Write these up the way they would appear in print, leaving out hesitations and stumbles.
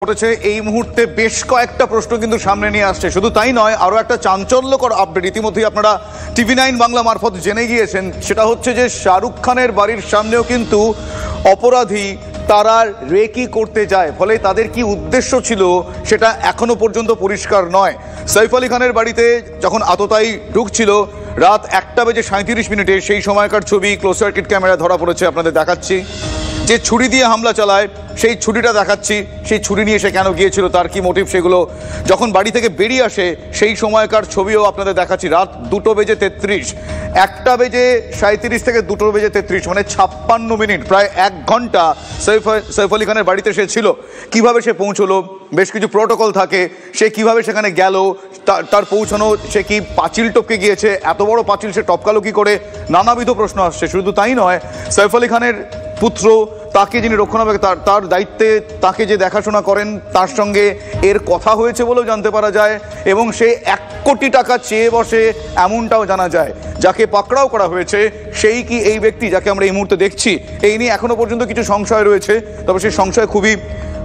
ঘটেছে এই মুহূর্তে বেশ কয়েকটা প্রশ্ন কিন্তু সামনে নিয়ে আসছে। শুধু তাই নয়, আরও একটা চাঞ্চল্যকর আপডেট ইতিমধ্যেই আপনারা TV9 বাংলা মারফত জেনে গিয়েছেন। সেটা হচ্ছে যে শাহরুখ খানের বাড়ির সামনেও কিন্তু অপরাধী তারা রেকি করতে যায়, ফলে তাদের কি উদ্দেশ্য ছিল সেটা এখনো পর্যন্ত পরিষ্কার নয়। সৈফ আলী খানের বাড়িতে যখন আততায়ী ঢুকছিল রাত 1:37 সেই সময়কার ছবি ক্লোজ সার্কিট ক্যামেরা ধরা পড়েছে, আপনাদের দেখাচ্ছি। যে ছুরি দিয়ে হামলা চালায় সেই ছুরিটা দেখাচ্ছি, সেই ছুরি নিয়ে সে কেন গিয়েছিল, তার কি মোটিভ, সেগুলো যখন বাড়ি থেকে বেরিয়ে আসে সেই সময়কার ছবিও আপনাদের দেখাচ্ছি। রাত 2:33, 1:37 থেকে 2:33, মানে 56 মিনিট, প্রায় 1 ঘন্টা সৈফ আলী খানের বাড়িতে সে ছিল। কিভাবে সে পৌঁছলো, বেশ কিছু প্রোটোকল থাকে, সে কিভাবে সেখানে গেল, তার পৌঁছানো, সে কি পাঁচিল টপকে গিয়েছে, এত বড় পাঁচিল সে টপকালো কি করে, নানাবিধ প্রশ্ন আসছে। শুধু তাই নয়, সৈফ আলী খানের পুত্র, তাকে যিনি রক্ষণাবেক্ষণ, তার দায়িত্বে তাকে যে দেখাশোনা করেন, তার সঙ্গে এর কথা হয়েছে বলেও জানতে পারা যায়, এবং সে 1 কোটি টাকা চেয়ে বসে এমনটাও জানা যায়। যাকে পাকড়াও করা হয়েছে সেই কি এই ব্যক্তি যাকে আমরা এই মুহূর্তে দেখছি? এই নিয়ে এখনো পর্যন্ত কিছু সংশয় রয়েছে, তবে সেই সংশয় খুবই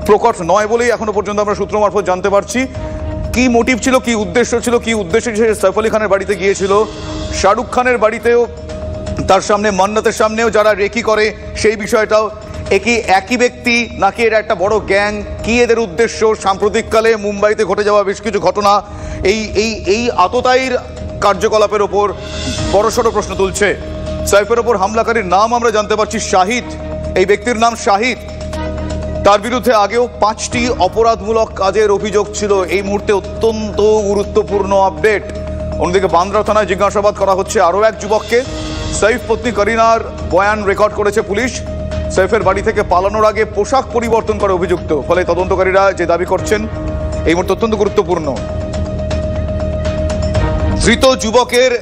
প্রকট নয় বলেই এখনো পর্যন্ত আমরা সূত্র মারফত জানতে পারছি। কি মোটিভ ছিল, কি উদ্দেশ্য ছিল, কি উদ্দেশ্যে সে সৈফ আলী খানের বাড়িতে গিয়েছিল। শাহরুখ খানের বাড়িতেও, তার সামনে মান্নাতের সামনেও যারা রেকি করে সেই বিষয়টাও একই ব্যক্তি নাকি এর একটা বড় গ্যাং, কি এদের উদ্দেশ্য? সাম্প্রতিককালে মুম্বাইতে ঘটে যাওয়া বেশ কিছু ঘটনা এই আততায়ীর কার্যকলাপের ওপর বড়সড় প্রশ্ন তুলছে। সৈফের ওপর হামলাকারীর নাম আমরা জানতে পারছি শাহিদ, এই ব্যক্তির নাম শাহিদ। তার বিরুদ্ধে আগেও 5টি অপরাধমূলক কাজের অভিযোগ ছিল। এই মুহূর্তে অত্যন্ত গুরুত্বপূর্ণ আপডেট। অন্যদিকে বান্দ্রা থানায় জিজ্ঞাসাবাদ করা হচ্ছে আরও এক যুবককে। সৈফ পত্নী করিনার বয়ান রেকর্ড করেছে পুলিশ। সৈফের বাড়ি থেকে পালানোর আগে পোশাক পরিবর্তন করে অভিযুক্ত, ফলে তদন্তকারীরা যে দাবি করছেন এই মুহূর্তে অত্যন্ত গুরুত্বপূর্ণ। ধৃত যুবকের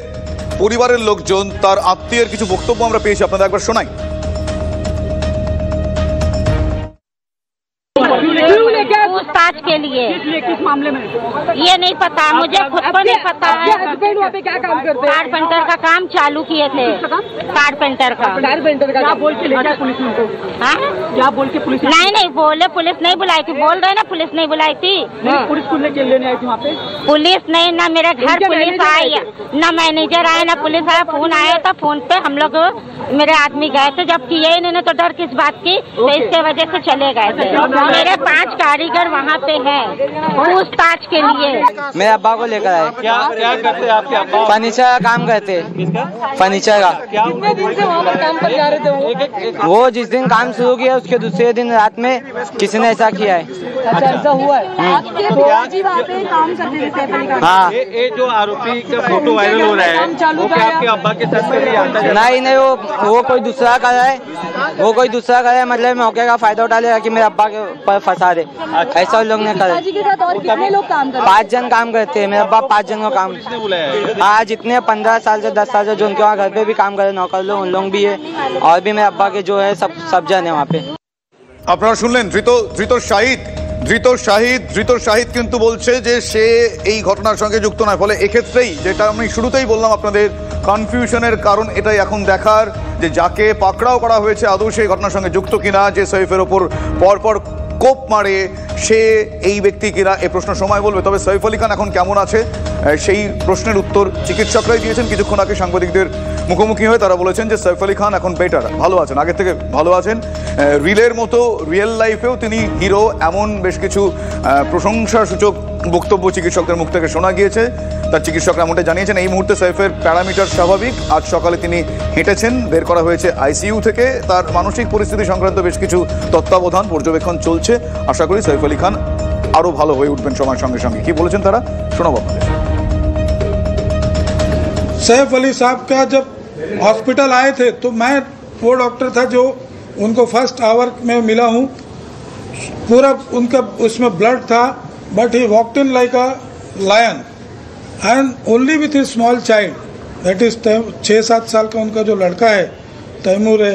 পরিবারের লোকজন, তার আত্মীয়ের কিছু বক্তব্য আমরা পেয়েছি, আপনাদের একবার শোনাই। पूछताछ के लिए किस मामले में ये नहीं पता, मुझे खुद को नहीं पता है। वहाँ पे क्या काम करते हैं? कारपेंटर का काम चालू किए थे। कारपेंटर का क्या बोल के लेकर पुलिस उनको? हाँ, क्या बोल के पुलिस? नहीं बोले, पुलिस नहीं बुलाई थी। बोल रहे ना पुलिस नहीं बुलाई थी। पुलिस को लेने आई थी वहाँ पे? पुलिस नहीं, ना मेरे घर पुलिस आई, ना मैनेजर आए, ना पुलिस आया। फोन आया था, फोन पे हम लोग मेरे आदमी गए थे, जब किए इन्होंने तो डर किस बात की, तो इसके वजह से चले गए थे। मेरे 5 कारीगर वहाँ पे हैं पूछताछ के लिए। मेरे अब्बा को लेकर आए। क्या करते हैं आपके अब्बा? फर्नीचर का काम करते। फर्नीचर का। कितने दिन से वहाँ पर काम पर जा रहे थे वो जिस दिन काम शुरू किया उसके दूसरे दिन रात में किसी ने ऐसा किया है। अच्छा, ऐसा हुआ है? तो आज ही वहाँ पे काम करते थे। हाँ, ये जो आरोपी का फोटो वायरल हो रहा है वो क्या आपके अब्बा के साथ कभी आता है? नहीं, वो कोई दूसरा कर रहा है, वो कोई दूसरा कर रहा है, मतलब मौके का फायदा उठा लेगा कि मेरे अब्बा के पर फंसा दे। ऐसा लोग ने करे। के साथ और कितने लोग काम करते हैं? 5 जन काम करते हैं। मेरे अब्बा 5 जन का काम। हाँ, जितने 15 साल से 10 साल से जो उनके वहाँ घर पे भी काम करे नौकर लोग, उन लोग भी है, और भी मेरे अब्बा के जो है सब जन है वहाँ पे। আপনারা শুনলেন ধৃত শাহিদ কিন্তু বলছে যে সে এই ঘটনার সঙ্গে যুক্ত নয়। ফলে এক্ষেত্রেই যেটা আমি শুরুতেই বললাম আপনাদের, কনফিউশনের কারণ এটাই এখন দেখার যে যাকে পাকড়াও করা হয়েছে আদৌ সেই ঘটনার সঙ্গে যুক্ত কিনা, যে সৈফের ওপর পরপর কোপ মারে সে এই ব্যক্তি কিনা, এই প্রশ্ন সময় বলবে। তবে সৈফ আলী খান এখন কেমন আছে সেই প্রশ্নের উত্তর চিকিৎসকরাই দিয়েছেন। কিছুক্ষণ আগে সাংবাদিকদের মুখোমুখি হয়ে তারা বলেছেন যে সৈফ আলী খান এখন বেটার, ভালো আছেন, আগের থেকে ভালো আছেন। রিলের মতো রিয়েল লাইফেও তিনি হিরো, এমন বেশ কিছু প্রশংসাসূচক বক্তব্য চিকিৎসকদের মুখ থেকে শোনা গিয়েছে। তার চিকিৎসকরা এমনটা জানিয়েছেন। এই মুহূর্তে সৈফের প্যারামিটার স্বাভাবিক। আজ সকালে তিনি হেঁটেছেন, বের করা হয়েছে আইসিইউ থেকে। তার মানসিক পরিস্থিতি সংক্রান্ত বেশ কিছু তত্ত্বাবধান পর্যবেক্ষণ চলছে। আশা করি সৈফ আলী খান আরও ভালো হয়ে উঠবেন সময়ের সঙ্গে সঙ্গে। কি বলেছেন তারা, শোনাবো আপনাদের। सैफ अली साहब का जब हॉस्पिटल आए थे तो मैं वो डॉक्टर था जो उनको फर्स्ट आवर में मिला हूँ। पूरा उनका उसमें ब्लड था, but he walked in like a lion and only with a small child, that is 6-7 साल का उनका जो लड़का है, तैमूर है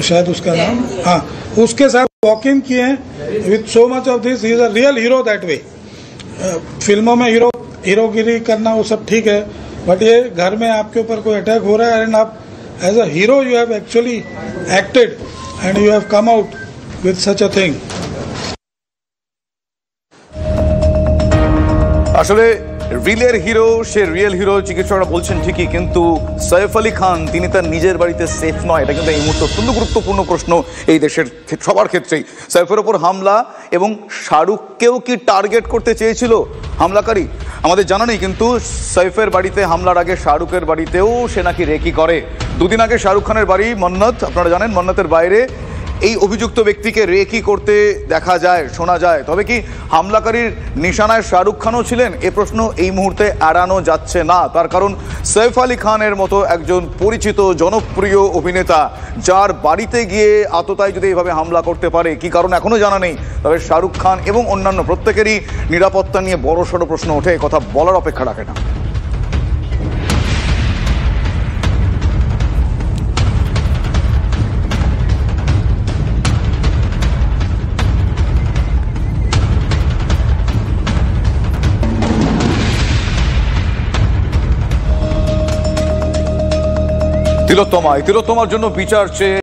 शायद उसका नाम, हाँ, उसके साथ वॉक इन किए हैं with so much of this. He is a real hero that way. फिल्मों में हीरोगिरी करना वो सब ठीक है, बट ये घर में आपके ऊपर कोई अटैक हो रहा है एंड आप as a hero you have actually acted and you have come out with such a thing. আসলে রিলের হিরো সে রিয়েল হিরো, চিকিৎসকরা বলছেন ঠিকই, কিন্তু সৈফ আলী খান তিনি তার নিজের বাড়িতে সেফ নয়। এটা কিন্তু এই মুহূর্তে অত্যন্ত গুরুত্বপূর্ণ প্রশ্ন এই দেশের সবার ক্ষেত্রেই। সৈফের ওপর হামলা এবং শাহরুখকেও কি টার্গেট করতে চেয়েছিল হামলাকারী আমাদের জানা নেই, কিন্তু সৈফের বাড়িতে হামলার আগে শাহরুখের বাড়িতেও সে নাকি রেকি করে। দুদিন আগে শাহরুখ খানের বাড়ি মন্নত, আপনারা জানেন মন্নতের বাইরে এই অভিযুক্ত ব্যক্তিকে রেকি করতে দেখা যায়, শোনা যায়। তবে কি হামলাকারীর নিশানায় শাহরুখ খানও ছিলেন? এ প্রশ্ন এই মুহূর্তে এড়ানো যাচ্ছে না। তার কারণ সৈফ আলী খানের মতো একজন পরিচিত জনপ্রিয় অভিনেতা যার বাড়িতে গিয়ে আততায়ী যদি এইভাবে হামলা করতে পারে, কি কারণ এখনো জানা নেই। তবে শাহরুখ খান এবং অন্যান্য প্রত্যেকেরই নিরাপত্তা নিয়ে বড়সড় প্রশ্ন ওঠে, কথা বলার অপেক্ষা রাখে না। তিলোত্তমার জন্য বিচার চেয়ে